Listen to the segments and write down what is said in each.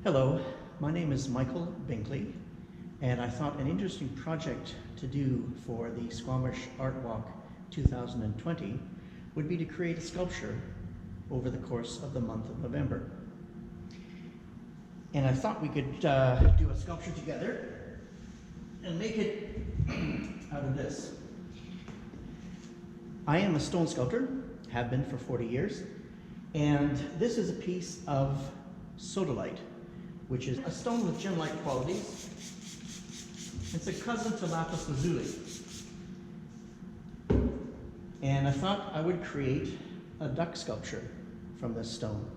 Hello, my name is Michael Binkley, and I thought an interesting project to do for the Squamish Art Walk 2020 would be to create a sculpture over the course of the month of November. And I thought we could do a sculpture together and make it out of this. I am a stone sculptor, have been for 40 years, and this is a piece of sodalite, which is a stone with gem-like qualities. It's a cousin to lapis lazuli. And I thought I would create a duck sculpture from this stone.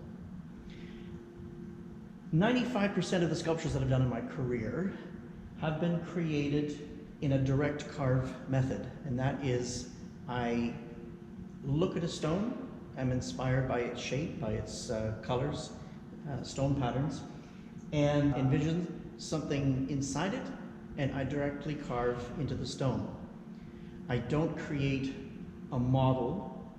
95% of the sculptures that I've done in my career have been created in a direct carve method, and that is I look at a stone, I'm inspired by its shape, by its colors, stone patterns, and envision something inside it, and I directly carve into the stone. I don't create a model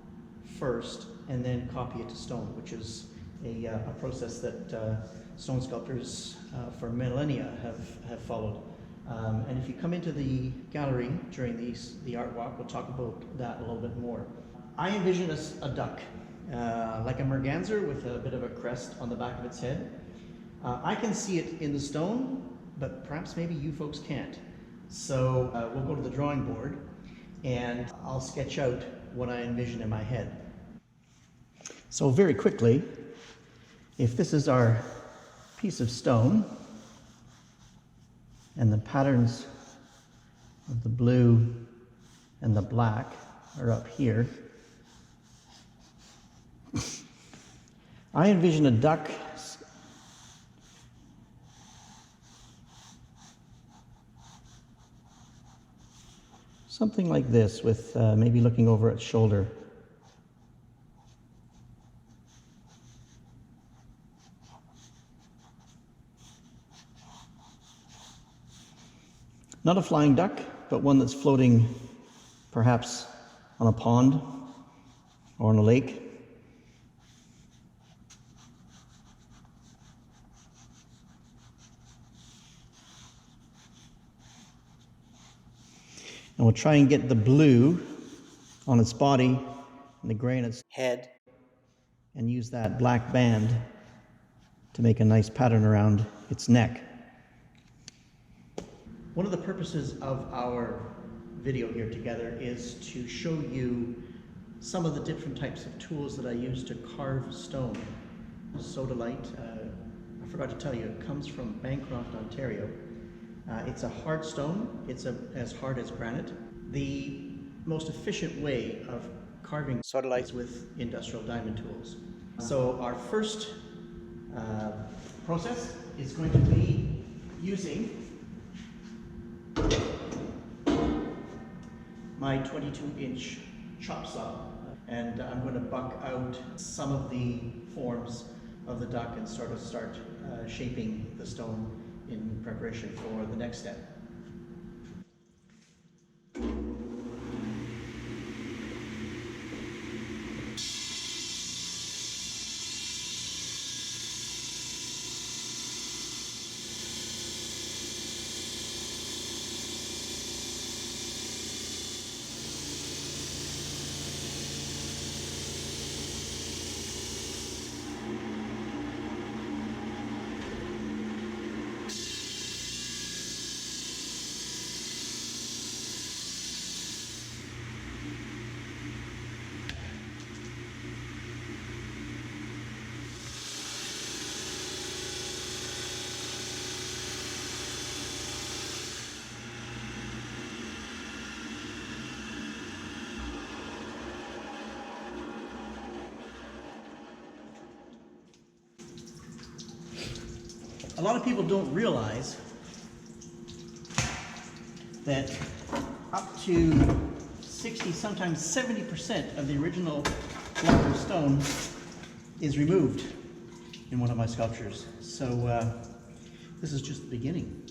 first and then copy it to stone, which is a process that stone sculptors for millennia have followed. And if you come into the gallery during the art walk, we'll talk about that a little bit more. I envision a duck, like a merganser with a bit of a crest on the back of its head. I can see it in the stone, but perhaps maybe you folks can't. So we'll go to the drawing board and I'll sketch out what I envision in my head. So very quickly, if this is our piece of stone and the patterns of the blue and the black are up here, I envision a duck something like this, with maybe looking over its shoulder. Not a flying duck, but one that's floating perhaps on a pond or on a lake. And we'll try and get the blue on its body and the gray on its head and use that black band to make a nice pattern around its neck. One of the purposes of our video here together is to show you some of the different types of tools that I use to carve stone. Sodalite, I forgot to tell you, it comes from Bancroft, Ontario. It's a hard stone. It's as hard as granite. The most efficient way of carving sodalite is with industrial diamond tools. So our first process is going to be using my 22-inch chop saw, and I'm going to buck out some of the forms of the duck and start shaping the stone in preparation for the next step. A lot of people don't realize that up to 60, sometimes 70% of the original block of stone is removed in one of my sculptures. So this is just the beginning.